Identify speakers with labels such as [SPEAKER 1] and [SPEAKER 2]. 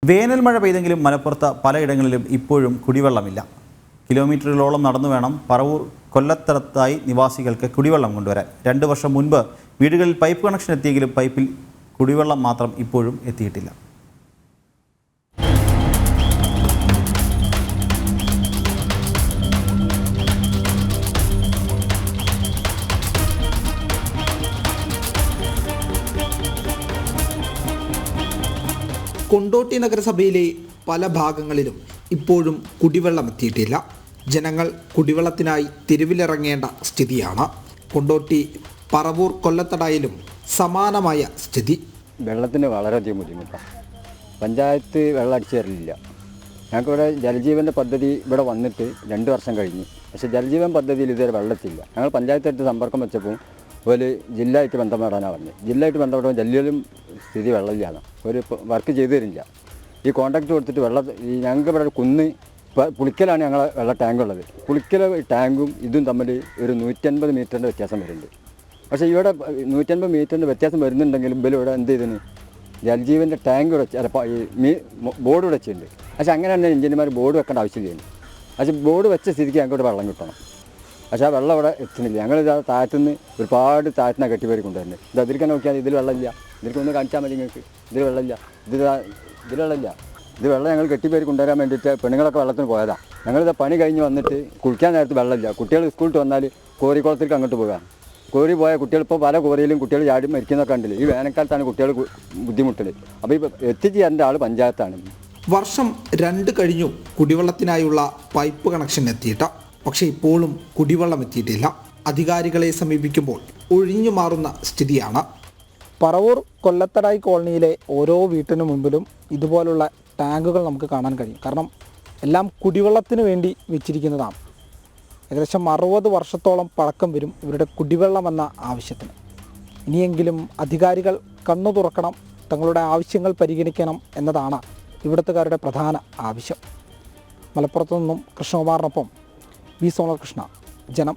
[SPEAKER 1] വേനൽ മഴ പെയ്തെങ്കിലും മലപ്പുറത്ത് പലയിടങ്ങളിലും ഇപ്പോഴും കുടിവെള്ളമില്ല. കിലോമീറ്ററുകളോളം നടന്നു വേണം പറവൂർ കൊല്ലത്തടത്തായി നിവാസികൾക്ക് കുടിവെള്ളം കൊണ്ടുവരാൻ. 2 വർഷം മുൻപ് വീടുകളിൽ പൈപ്പ് കണക്ഷൻ എത്തിയെങ്കിലും പൈപ്പിൽ കുടിവെള്ളം മാത്രം ഇപ്പോഴും എത്തിയിട്ടില്ല.
[SPEAKER 2] കൊണ്ടോട്ടി നഗരസഭയിലെ പല ഭാഗങ്ങളിലും ഇപ്പോഴും കുടിവെള്ളം എത്തിയിട്ടില്ല. ജനങ്ങൾ കുടിവെള്ളത്തിനായി തെരുവിലിറങ്ങേണ്ട സ്ഥിതിയാണ്. കൊണ്ടോട്ടി പറവൂർ കൊല്ലത്തടയിലും സമാനമായ സ്ഥിതി.
[SPEAKER 3] വെള്ളത്തിന് വളരെയധികം ബുദ്ധിമുട്ടാണ്. പഞ്ചായത്ത് വെള്ളം അടിച്ചു തരലില്ല. ഞങ്ങൾക്കിവിടെ ജലജീവൻ്റെ പദ്ധതി ഇവിടെ വന്നിട്ട് 2 വർഷം കഴിഞ്ഞു. പക്ഷേ ജലജീവൻ പദ്ധതിയിൽ ഇതുവരെ വെള്ളത്തില്ല. ഞങ്ങൾ പഞ്ചായത്തായിട്ട് സമ്പർക്കം വെച്ചപ്പോൾ ഒരു ജില്ലയായിട്ട് ബന്ധപ്പെടാനാണ് പറഞ്ഞത്. ജില്ലയായിട്ട് ബന്ധപ്പെടുമ്പോൾ ജില്ലയിലും സ്ഥിതി വെള്ളമില്ലാതെ ഒരു വർക്ക് ചെയ്തു തരില്ല. ഈ കോൺട്രാക്ട് കൊടുത്തിട്ട് ഞങ്ങൾക്ക് ഇവിടെ കുന്ന് പുളിക്കലാണ് ഞങ്ങളെ വെള്ള ടാങ്ക് ഉള്ളത്. പുളിക്കൽ ടാങ്കും ഇതും തമ്മിൽ ഒരു 150 മീറ്ററിൻ്റെ വ്യത്യാസം വരുന്നുണ്ട്. പക്ഷേ ഇവിടെ 150 മീറ്ററിൻ്റെ വ്യത്യാസം വരുന്നുണ്ടെങ്കിലും ഇവിടെ എന്ത് ചെയ്തിന് ജലജീവൻ്റെ ടാങ്ക് ബോർഡ് വെച്ചിട്ടുണ്ട്. പക്ഷേ അങ്ങനെ തന്നെ എഞ്ചിനീയർമാർ ബോർഡ് വെക്കേണ്ട ആവശ്യമില്ല. പക്ഷേ ബോർഡ് വെച്ച സ്ഥിതിക്ക് ഞങ്ങൾക്ക് വെള്ളം കിട്ടണം. പക്ഷേ ആ വെള്ളം ഇവിടെ എത്തുന്നില്ല. ഞങ്ങളിത് താഴത്തുനിന്ന് ഒരുപാട് താഴത്തുനിന്ന് കെട്ടിപ്പേരി കൊണ്ടുവരുന്നത്. ഇത് അതിരിക്കാൻ നോക്കിയാൽ ഇതിൽ വെള്ളമില്ല. ഇതിൽക്കൊന്ന് കാണിച്ചാൽ മതി നിങ്ങൾക്ക്. ഇതിൽ വെള്ളമില്ല. ഇതിൽ വെള്ളമില്ല. ഇത് വെള്ളം ഞങ്ങൾ കെട്ടിപ്പേരി കൊണ്ടുവരാൻ വേണ്ടിയിട്ട് പെണ്ണുങ്ങളൊക്കെ വെള്ളത്തിന് പോയതാണ്. ഞങ്ങളിത് പണി കഴിഞ്ഞ് വന്നിട്ട് കുളിക്കാൻ നേരത്ത് വെള്ളമില്ല. കുട്ടികൾ സ്കൂളിൽ വന്നാൽ കോറിക്കുളത്തിലേക്ക് അങ്ങോട്ട് പോകാം. കോറി പോയ കുട്ടികൾ ഇപ്പോൾ പല കോറിയിലും കുട്ടികൾ ചാടി മരിക്കുന്നൊക്കെ ഉണ്ടല്ലോ. ഈ വേനൽക്കാലത്താണ് കുട്ടികൾ ബുദ്ധിമുട്ടൽ. അപ്പോൾ ഈ എത്തിച്ച് തരേണ്ട ആൾ പഞ്ചായത്താണ്.
[SPEAKER 2] വർഷം 2 കഴിഞ്ഞു കുടിവെള്ളത്തിനായുള്ള പൈപ്പ് കണക്ഷൻ എത്തിയിട്ട്. പക്ഷേ ഇപ്പോഴും കുടിവെള്ളം എത്തിയിട്ടില്ല. അധികാരികളെ സമീപിക്കുമ്പോൾ ഒഴിഞ്ഞു മാറുന്ന സ്ഥിതിയാണ്.
[SPEAKER 4] പറവൂർ കൊല്ലത്തടായി കോളനിയിലെ ഓരോ വീട്ടിന് മുമ്പിലും ഇതുപോലുള്ള ടാങ്കുകൾ നമുക്ക് കാണാൻ കഴിയും. കാരണം എല്ലാം കുടിവെള്ളത്തിന് വേണ്ടി വെച്ചിരിക്കുന്നതാണ്. ഏകദേശം 60 വർഷത്തോളം പഴക്കം വരും ഇവരുടെ കുടിവെള്ളം എന്ന ആവശ്യത്തിന്. ഇനിയെങ്കിലും അധികാരികൾ കണ്ണു തുറക്കണം, തങ്ങളുടെ ആവശ്യങ്ങൾ പരിഗണിക്കണം എന്നതാണ് ഇവിടുത്തുകാരുടെ പ്രധാന ആവശ്യം. മലപ്പുറത്തു നിന്നും കൃഷ്ണകുമാറിനൊപ്പം വി. സോണൽ കൃഷ്ണ, ജനം.